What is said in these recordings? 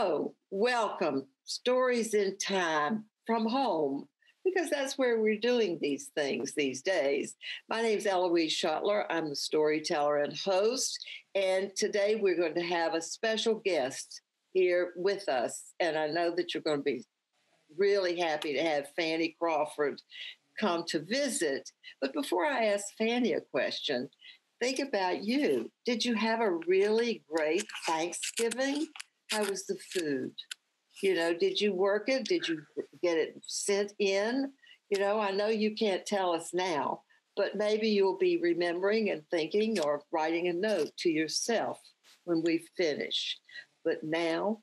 Hello, welcome. Stories in Time from home, because that's where we're doing these things these days. My name is Ellouise Schoettler. I'm the storyteller and host. And today we're going to have a special guest here with us. And I know that you're going to be really happy to have Fanny Crawford come to visit. But before I ask Fanny a question, think about you. Did you have a really great Thanksgiving? How was the food? Did you work it? Did you get it sent in? I know you can't tell us now, but maybe you'll be remembering and thinking or writing a note to yourself when we finish. But now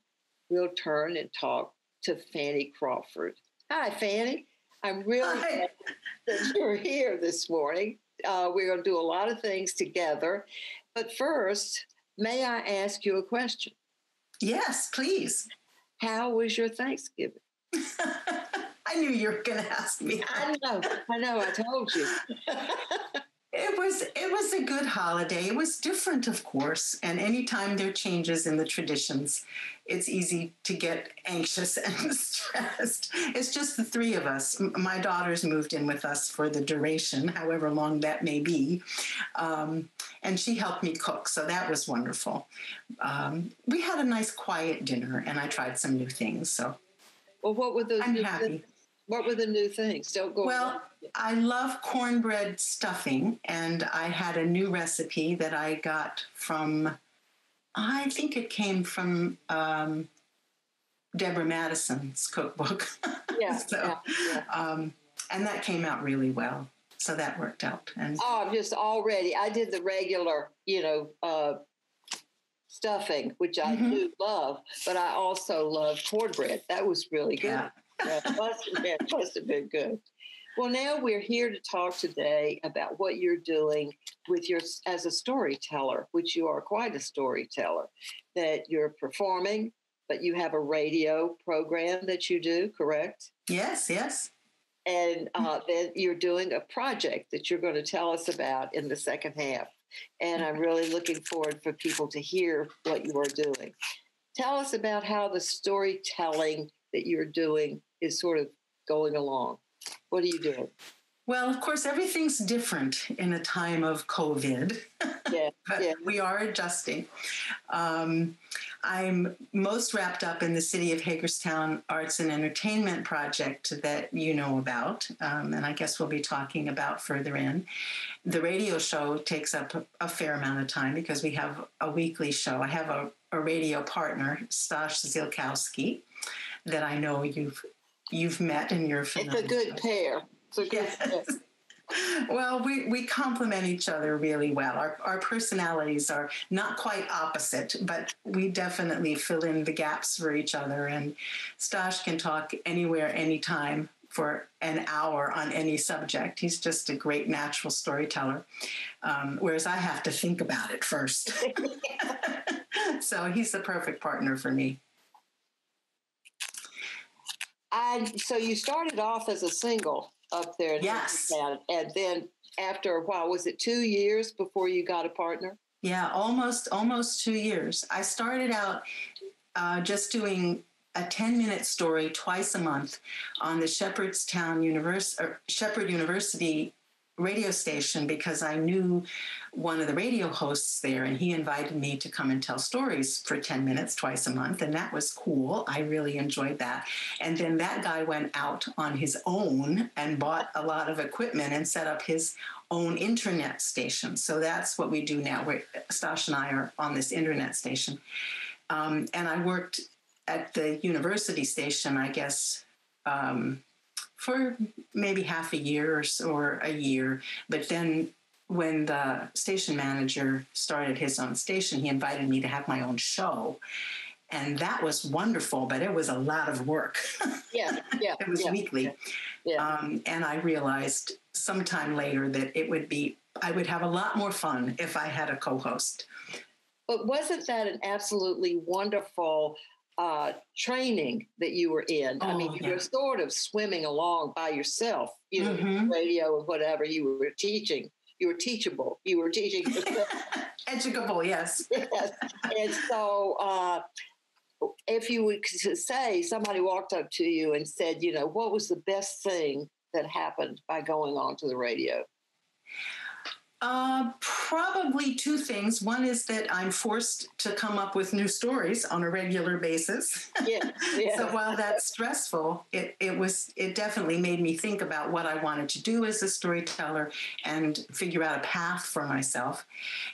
we'll turn and talk to Fanny Crawford. Hi, Fanny. I'm really glad that you're here this morning. We're going to do a lot of things together. But first, may I ask you a question? Yes, please. How was your Thanksgiving? I knew you were going to ask me that. I know. I told you. It was a good holiday. It was different, of course. And anytime there are changes in the traditions, it's easy to get anxious and stressed. It's just the three of us. My daughters moved in with us for the duration, however long that may be. And she helped me cook, so that was wonderful. We had a nice, quiet dinner, and I tried some new things. So, well, what were those? I'm happy. What were the new things? Don't go. Well, I love cornbread stuffing, and I had a new recipe that I got from, I think it came from Deborah Madison's cookbook. Yeah. And that came out really well. So that worked out. And just already, I did the regular, stuffing, which I do love, but I also love cornbread. That was really good. Yeah. Must have been good. Well, now we're here to talk today about what you're doing as a storyteller, which you are quite a storyteller, that you're performing, but you have a radio program that you do, correct? Yes. And then you're doing a project that you're going to tell us about in the second half. And I'm really looking forward for people to hear what you are doing. Tell us about how the storytelling that you're doing is sort of going along. What are you doing? Well, of course, everything's different in a time of COVID. But we are adjusting. I'm most wrapped up in the City of Hagerstown Arts and Entertainment project that you know about, and I guess we'll be talking about further in. The radio show takes up a fair amount of time because we have a weekly show. I have a radio partner, Stash Zielkowski, that I know you've met and you're familiar. It's a good pair. Yes. Well, we complement each other really well. Our personalities are not quite opposite, but we definitely fill in the gaps for each other. And Stash can talk anywhere, anytime for an hour on any subject. He's just a great natural storyteller, whereas I have to think about it first. So he's the perfect partner for me. And so you started off as a single up there in Hagerstown, and then after a while, was it 2 years before you got a partner? Yeah, almost 2 years. I started out just doing a 10-minute story twice a month on the Shepherd University radio station because I knew one of the radio hosts there, and he invited me to come and tell stories for 10 minutes twice a month, and that was cool. I really enjoyed that. And then that guy went out on his own and bought a lot of equipment and set up his own internet station. So that's what we do now. Stash and I are on this internet station. And I worked at the university station, I guess, for maybe half a year or a year. But then when the station manager started his own station, he invited me to have my own show. And that was wonderful, but it was a lot of work. Yeah. It was weekly. Yeah. And I realized sometime later that I would have a lot more fun if I had a co-host. But wasn't that an absolutely wonderful training that you were in? I mean, you were sort of swimming along by yourself, radio and whatever you were teaching. You were teachable. You were teaching yourself. Educable, yes. Yes. And so if you would say somebody walked up to you and said, what was the best thing that happened by going on to the radio? Probably two things. One is that I'm forced to come up with new stories on a regular basis. Yeah. So while that's stressful, it definitely made me think about what I wanted to do as a storyteller and figure out a path for myself.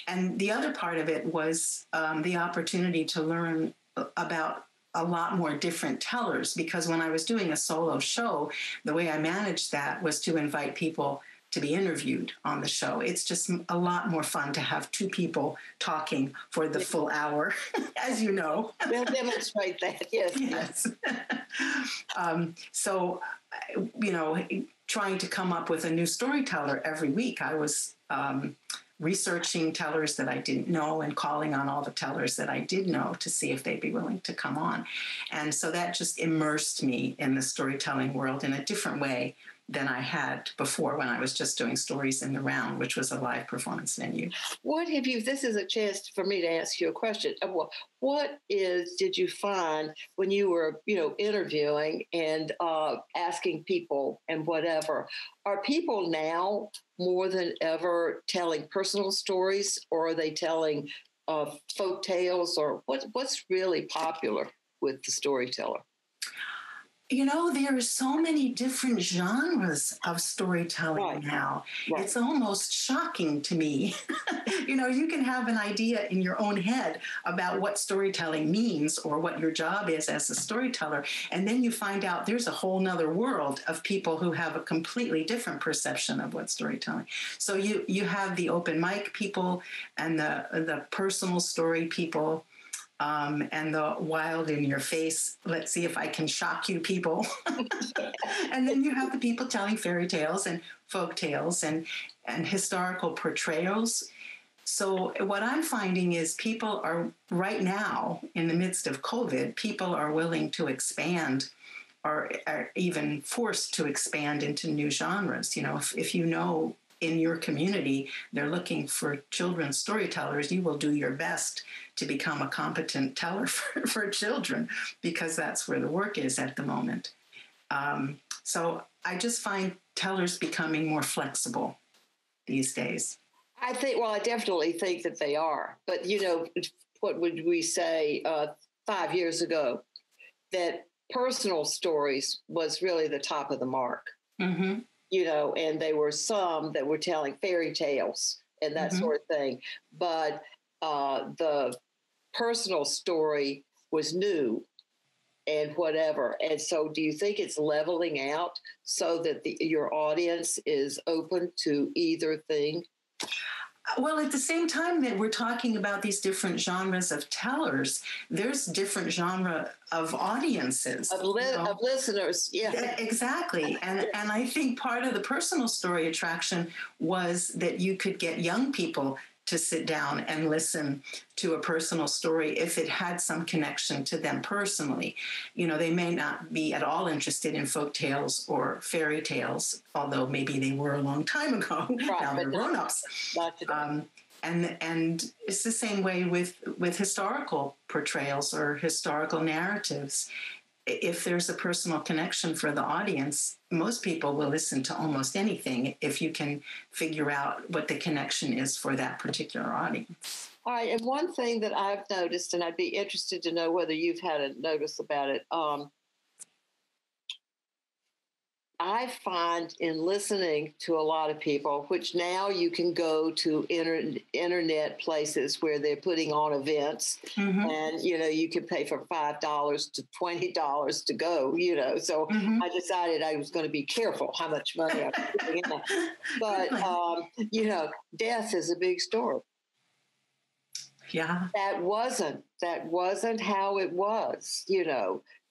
And the other part of it was the opportunity to learn about a lot more different tellers, because when I was doing a solo show, the way I managed that was to invite people to be interviewed on the show. It's just a lot more fun to have two people talking for the full hour, as you know. We'll demonstrate that, yes. Yes. So, trying to come up with a new storyteller every week, I was researching tellers that I didn't know and calling on all the tellers that I did know to see if they'd be willing to come on. And so that just immersed me in the storytelling world in a different way than I had before when I was just doing Stories in the Round, which was a live performance venue. This is a chance for me to ask you a question. Did you find when you were, interviewing and asking people and whatever, are people now more than ever telling personal stories, or are they telling folk tales, or what's really popular with the storyteller? There are so many different genres of storytelling now. Right. It's almost shocking to me. You can have an idea in your own head about what storytelling means or what your job is as a storyteller. And then you find out there's a whole nother world of people who have a completely different perception of what storytelling. So you have the open mic people and the personal story people. And the wild in your face, let's see if I can shock you people. And then you have the people telling fairy tales and folk tales and historical portrayals. So what I'm finding is people are right now, in the midst of COVID, people are willing to expand or are even forced to expand into new genres. If in your community they're looking for children's storytellers, you will do your best to become a competent teller for children, because that's where the work is at the moment. So I just find tellers becoming more flexible these days. I definitely think that they are. But, what would we say 5 years ago? That personal stories was really the top of the mark. Mm-hmm. And there were some that were telling fairy tales and that sort of thing. But the personal story was new and whatever. And so do you think it's leveling out so that your audience is open to either thing? Well, at the same time that we're talking about these different genres of tellers, there's different genre of audiences. Of listeners, yeah. Exactly. And I think part of the personal story attraction was that you could get young people to sit down and listen to a personal story if it had some connection to them personally. They may not be at all interested in folk tales or fairy tales, although maybe they were a long time ago. Right, now they're grown-ups. And it's the same way with historical portrayals or historical narratives. If there's a personal connection for the audience, most people will listen to almost anything if you can figure out what the connection is for that particular audience. All right. And one thing that I've noticed, and I'd be interested to know whether you've had a notice about it, I find in listening to a lot of people, which now you can go to internet places where they're putting on events, and you can pay for $5 to $20 to go. So I decided I was going to be careful how much money I was putting in that. But death is a big story. Yeah, that wasn't how it was.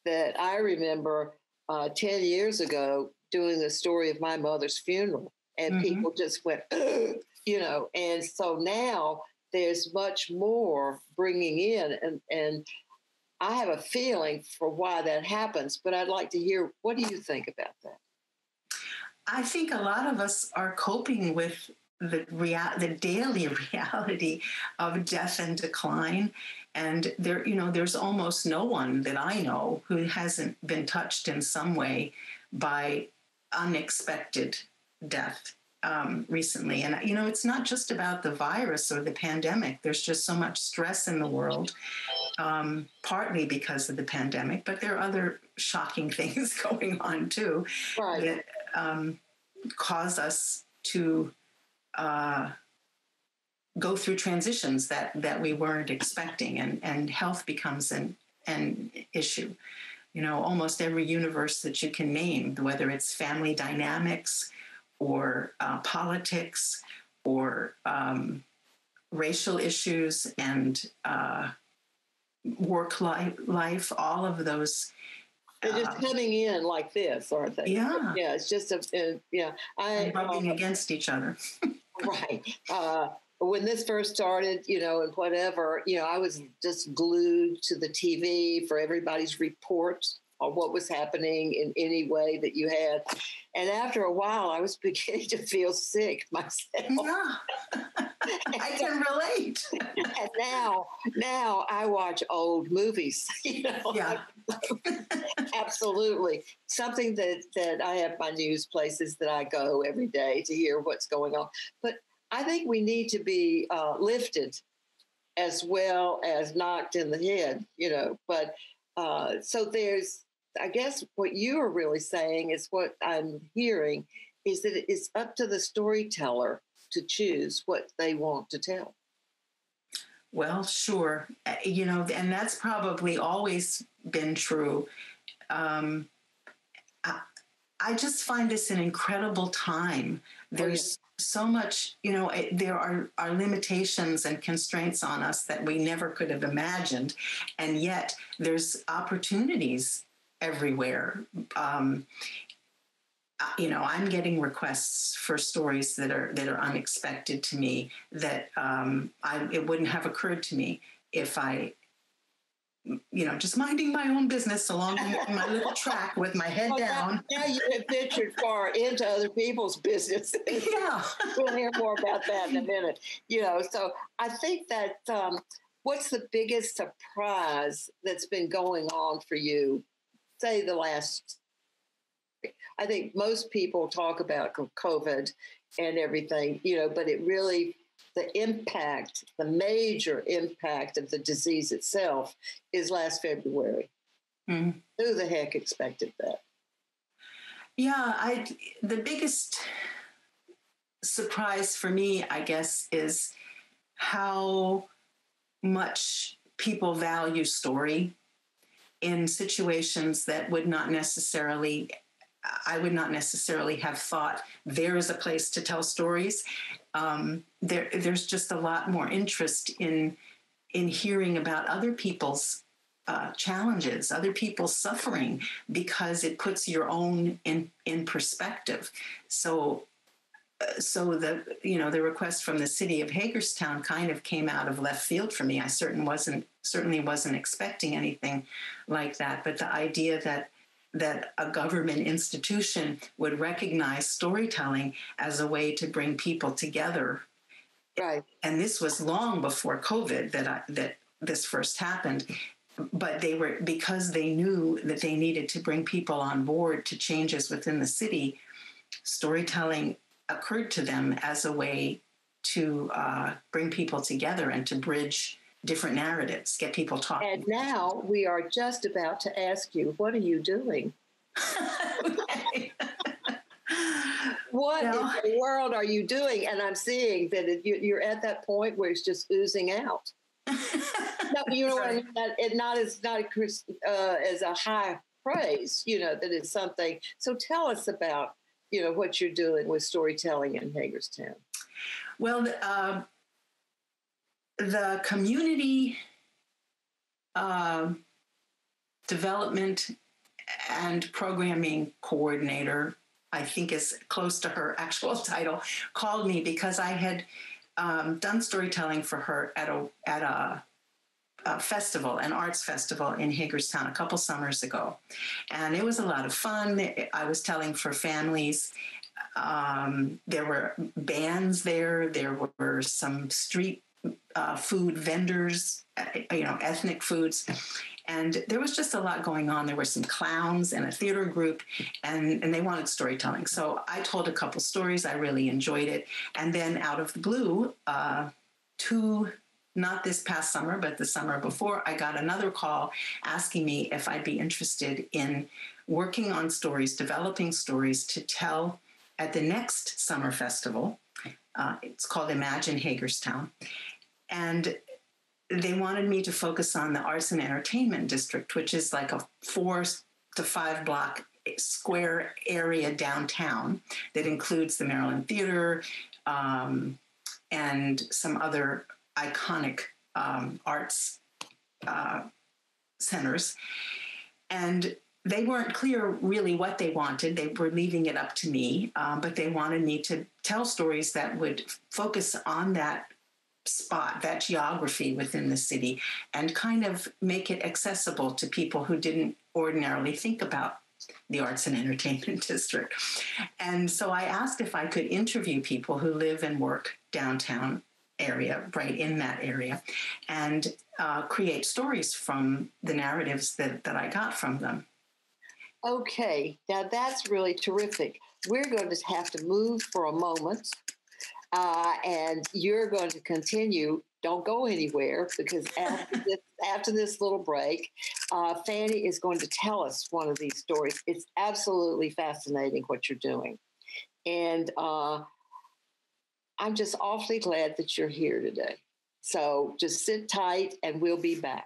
That I remember 10 years ago doing the story of my mother's funeral, and people just went, and so now there's much more bringing in, and I have a feeling for why that happens, but I'd like to hear, what do you think about that? I think a lot of us are coping with the daily reality of death and decline. And there's almost no one that I know who hasn't been touched in some way by unexpected death recently. And, it's not just about the virus or the pandemic. There's just so much stress in the world, partly because of the pandemic, but there are other shocking things going on too, right, that cause us to go through transitions that we weren't expecting, and health becomes an issue. Almost every universe that you can name, whether it's family dynamics or politics or racial issues and work life, all of those. They're just coming in like this, aren't they? Yeah. Yeah, it's just and rubbing against each other. Right. When this first started, and whatever, I was just glued to the TV for everybody's reports on what was happening in any way that you had. And after a while, I was beginning to feel sick myself. Yeah. I can relate. And now I watch old movies, Yeah. Absolutely. Something that I have my news places that I go every day to hear what's going on. But I think we need to be lifted as well as knocked in the head, But so there's, I guess what you are really saying is what I'm hearing is that it's up to the storyteller to choose what they want to tell. Well, sure. And that's probably always been true. I just find this an incredible time. There's so much, there are limitations and constraints on us that we never could have imagined. And yet there's opportunities everywhere. I'm getting requests for stories that are unexpected to me that it wouldn't have occurred to me if I, just minding my own business along my little track with my head down. Now you have ventured far into other people's business. Yeah. We'll hear more about that in a minute. So I think that what's the biggest surprise that's been going on for you, say the last, I think most people talk about COVID and everything, but it really, the major impact of the disease itself is last February. Mm-hmm. Who the heck expected that? Yeah, the biggest surprise for me, I guess, is how much people value story in situations that I would not necessarily have thought there is a place to tell stories. There's just a lot more interest in hearing about other people's challenges, other people's suffering, because it puts your own in perspective. So the request from the city of Hagerstown kind of came out of left field for me. I certainly wasn't expecting anything like that. But the idea that a government institution would recognize storytelling as a way to bring people together. Right. And this was long before COVID that this first happened. But because they knew that they needed to bring people on board to changes within the city, storytelling occurred to them as a way to bring people together and to bridge different narratives, get people talking. And now we are just about to ask you, what are you doing? What in the world are you doing? And I'm seeing that you're at that point where it's just oozing out. No, you know what I mean? It's not as a high praise, that it's something. So tell us about, what you're doing with storytelling in Hagerstown. Well, the community development and programming coordinator, I think is close to her actual title, called me because I had done storytelling for her at a festival, an arts festival in Hagerstown a couple summers ago. And it was a lot of fun. I was telling for families. There were bands there. There were some street food vendors, ethnic foods. And there was just a lot going on. There were some clowns and a theater group, and they wanted storytelling. So I told a couple stories. I really enjoyed it. And then out of the blue, not this past summer, but the summer before, I got another call asking me if I'd be interested in working on stories, developing stories to tell at the next summer festival. It's called Imagine Hagerstown. And they wanted me to focus on the arts and entertainment district, which is like a 4 to 5 block square area downtown that includes the Maryland Theater and some other iconic arts centers. And they weren't clear really what they wanted. They were leaving it up to me, but they wanted me to tell stories that would focus on that spot, that geography within the city, and kind of make it accessible to people who didn't ordinarily think about the arts and entertainment district. And so I asked if I could interview people who live and work downtown area, right in that area, and create stories from the narratives that I got from them. Okay, now that's really terrific. We're going to have to move for a moment. And you're going to continue. Don't go anywhere, because after this little break, Fanny is going to tell us one of these stories. It's absolutely fascinating what you're doing. And I'm just awfully glad that you're here today. So just sit tight and we'll be back.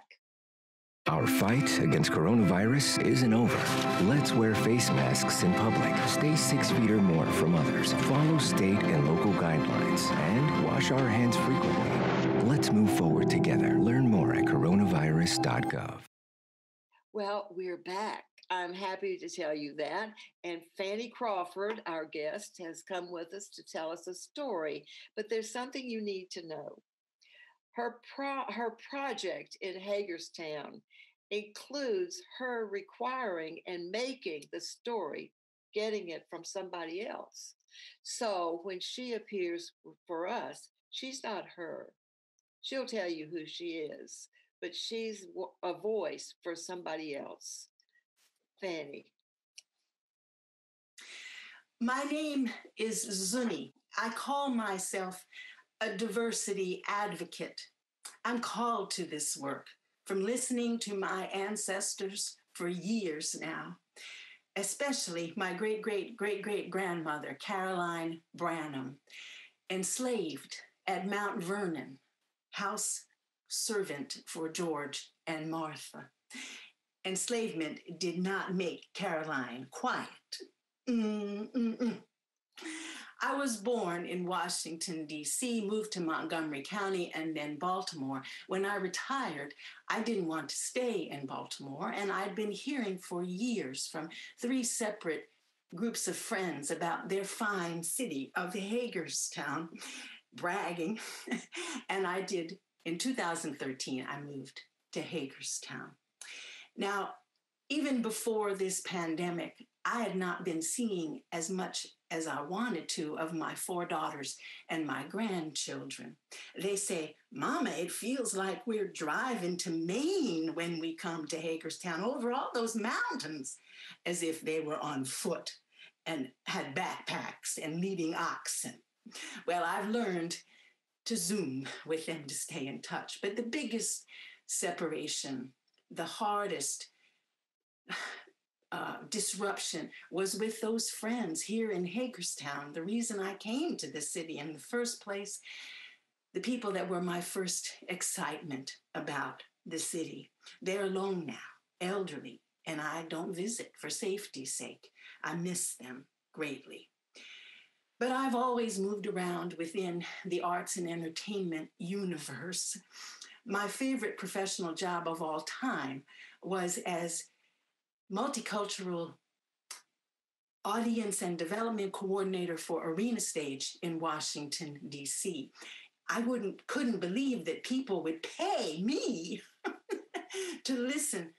Our fight against coronavirus isn't over. Let's wear face masks in public, stay 6 feet or more from others, follow state and local guidelines, and wash our hands frequently. Let's move forward together. Learn more at coronavirus.gov. Well, we're back. I'm happy to tell you that. And Fanny Crawford, our guest, has come with us to tell us a story. But there's something you need to know. Her project in Hagerstown includes her requiring and making the story, getting it from somebody else. So when she appears for us, she's not her. She'll tell you who she is, but she's a voice for somebody else. Fanny. My name is Zunni. I call myself a diversity advocate. I'm called to this work from listening to my ancestors for years now, especially my great-great-great-great-grandmother, Caroline Branham, enslaved at Mount Vernon, house servant for George and Martha. Enslavement did not make Caroline quiet. I was born in Washington, D.C., moved to Montgomery County and then Baltimore. When I retired, I didn't want to stay in Baltimore, and I'd been hearing for years from 3 separate groups of friends about their fine city of Hagerstown, bragging. And I did, in 2013, I moved to Hagerstown. Now, even before this pandemic, I had not been seeing as much as I wanted to of my 4 daughters and my grandchildren. They say, "Mama, it feels like we're driving to Maine when we come to Hagerstown over all those mountains," as if they were on foot and had backpacks and leading oxen. Well, I've learned to Zoom with them to stay in touch. But the biggest separation, the hardest disruption was with those friends here in Hagerstown. The reason I came to the city in the first place, the people that were my first excitement about the city, they're alone now, elderly, and I don't visit for safety's sake. I miss them greatly. But I've always moved around within the arts and entertainment universe. My favorite professional job of all time was as multicultural audience and development coordinator for Arena Stage in Washington, D.C. I couldn't believe that people would pay me to listen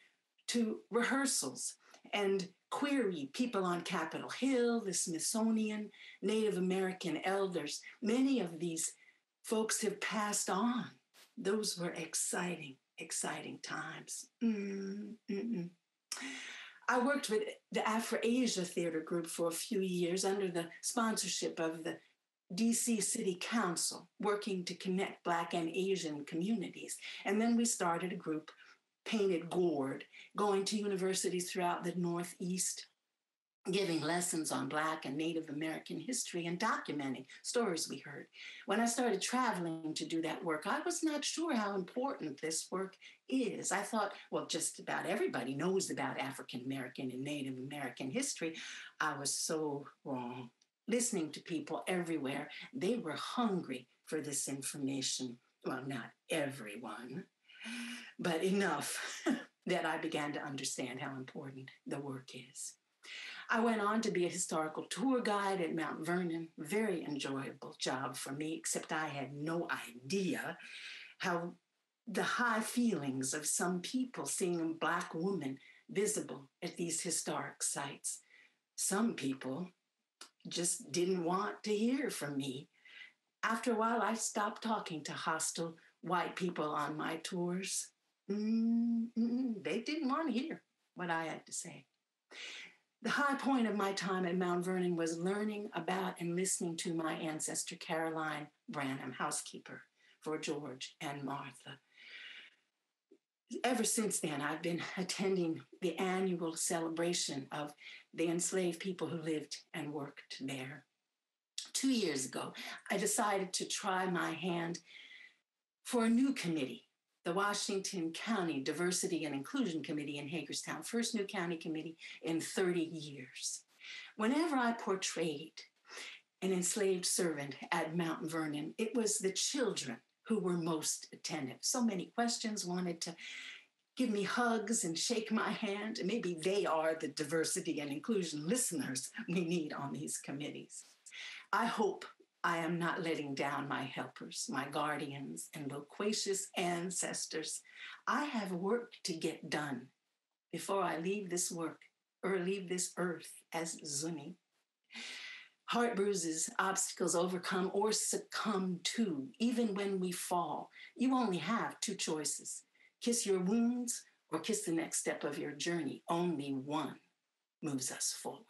to rehearsals and query people on Capitol Hill, the Smithsonian, Native American elders. Many of these folks have passed on. Those were exciting, exciting times. I worked with the Afro-Asia Theater Group for a few years under the sponsorship of the DC City Council, working to connect Black and Asian communities. And then we started a group, Painted Gourd, going to universities throughout the Northeast, giving lessons on Black and Native American history and documenting stories we heard. When I started traveling to do that work, I was not sure how important this work is. I thought, well, just about everybody knows about African American and Native American history. I was so wrong. Listening to people everywhere, they were hungry for this information. Well, not everyone, but enough that I began to understand how important the work is. I went on to be a historical tour guide at Mount Vernon. Very enjoyable job for me, except I had no idea how the high feelings of some people seeing a Black woman visible at these historic sites. Some people just didn't want to hear from me. After a while, I stopped talking to hostile white people on my tours. They didn't want to hear what I had to say. The high point of my time at Mount Vernon was learning about and listening to my ancestor, Caroline Branham, housekeeper for George and Martha. Ever since then, I've been attending the annual celebration of the enslaved people who lived and worked there. 2 years ago, I decided to try my hand for a new committee, the Washington County Diversity and Inclusion Committee in Hagerstown, first new county committee in 30 years. Whenever I portrayed an enslaved servant at Mount Vernon, it was the children who were most attentive. So many questions, wanted to give me hugs and shake my hand. And maybe they are the diversity and inclusion listeners we need on these committees. I hope I am not letting down my helpers, my guardians, and loquacious ancestors. I have work to get done before I leave this work or leave this earth as Zuni. Heart bruises, obstacles overcome or succumb to, even when we fall. You only have two choices. Kiss your wounds or kiss the next step of your journey. Only one moves us forward.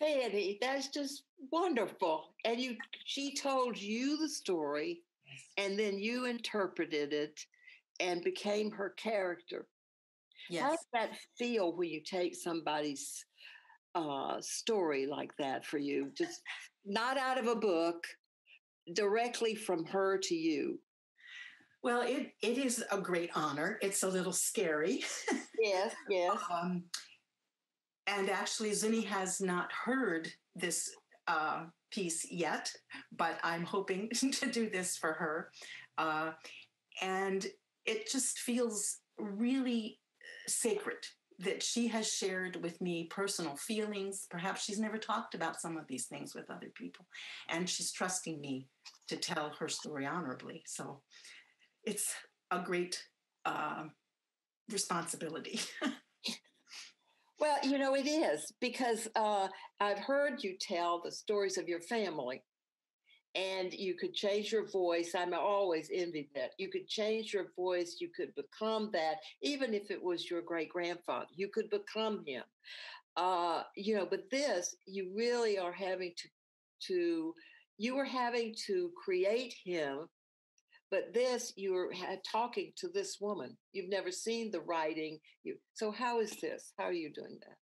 Fanny, that's just wonderful. And she told you the story, and then you interpreted it and became her character. Yes. How does that feel when you take somebody's story like that for you, just not out of a book, directly from her to you? Well, it is a great honor. It's a little scary. Yes, yes. And actually, Zunni has not heard this piece yet, but I'm hoping to do this for her. And it just feels really sacred that she has shared with me personal feelings. Perhaps she's never talked about some of these things with other people, and she's trusting me to tell her story honorably. So it's a great responsibility. Well, it is, because I've heard you tell the stories of your family, and you could change your voice. I'm always envied that. You could change your voice. You could become that, even if it was your great-grandfather. You could become him. But this, you really are having you were having to create him. But this, you're talking to this woman. You've never seen the writing. So how is this? How are you doing that?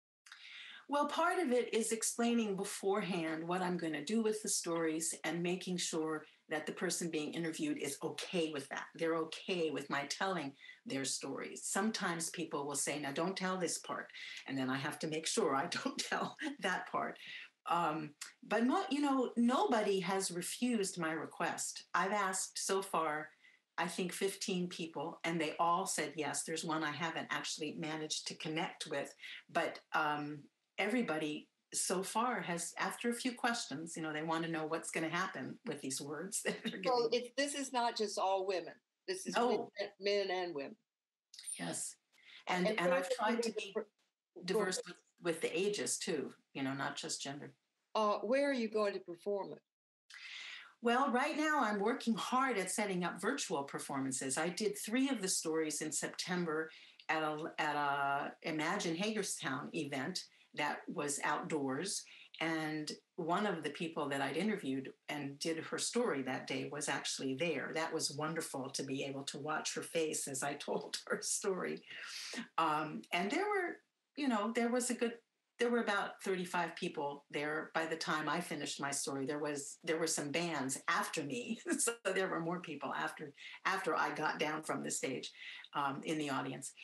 Well, part of it is explaining beforehand what I'm going to do with the stories and making sure that the person being interviewed is okay with that. They're okay with my telling their stories. Sometimes people will say, now don't tell this part. And then I have to make sure I don't tell that part. But nobody has refused my request. I've asked so far, I think 15 people, and they all said yes. There's one I haven't actually managed to connect with, but everybody so far has, after a few questions, they want to know what's going to happen with these words that they're getting. So this is not just all women. This is men and women. Yes. And I've tried to be diverse with the ages too, not just gender. Where are you going to perform it? Well, right now I'm working hard at setting up virtual performances. I did 3 of the stories in September at a Imagine Hagerstown event that was outdoors. And one of the people that I'd interviewed and did her story that day was actually there. That was wonderful to be able to watch her face as I told her story. And there were, there were about 35 people there by the time I finished my story. There were some bands after me, so there were more people after I got down from the stage in the audience.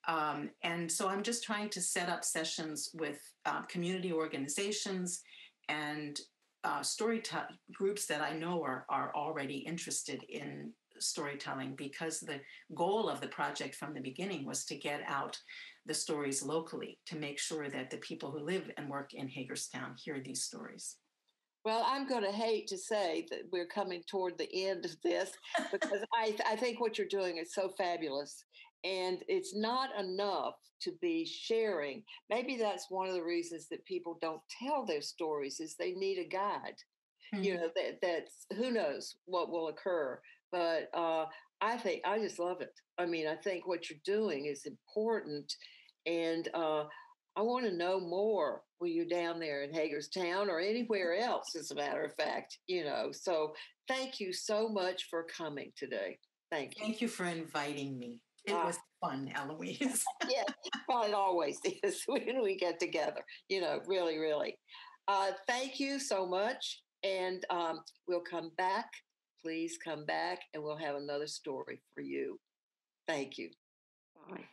And so I'm just trying to set up sessions with community organizations and groups that I know are already interested in storytelling, because the goal of the project from the beginning was to get out the stories locally, to make sure that the people who live and work in Hagerstown hear these stories. Well, I'm going to hate to say that we're coming toward the end of this, because I think what you're doing is so fabulous. And it's not enough to be sharing. Maybe that's one of the reasons that people don't tell their stories, is they need a guide. Mm-hmm. That's who knows what will occur. But I just love it. I mean, I think what you're doing is important. And I want to know more when you're down there in Hagerstown or anywhere else, as a matter of fact, So thank you so much for coming today. Thank you. Thank you for inviting me. It was fun, Ellouise. Yeah, well, it always is when we get together, really, really. Thank you so much. And we'll come back. Please come back and we'll have another story for you. Thank you. Bye.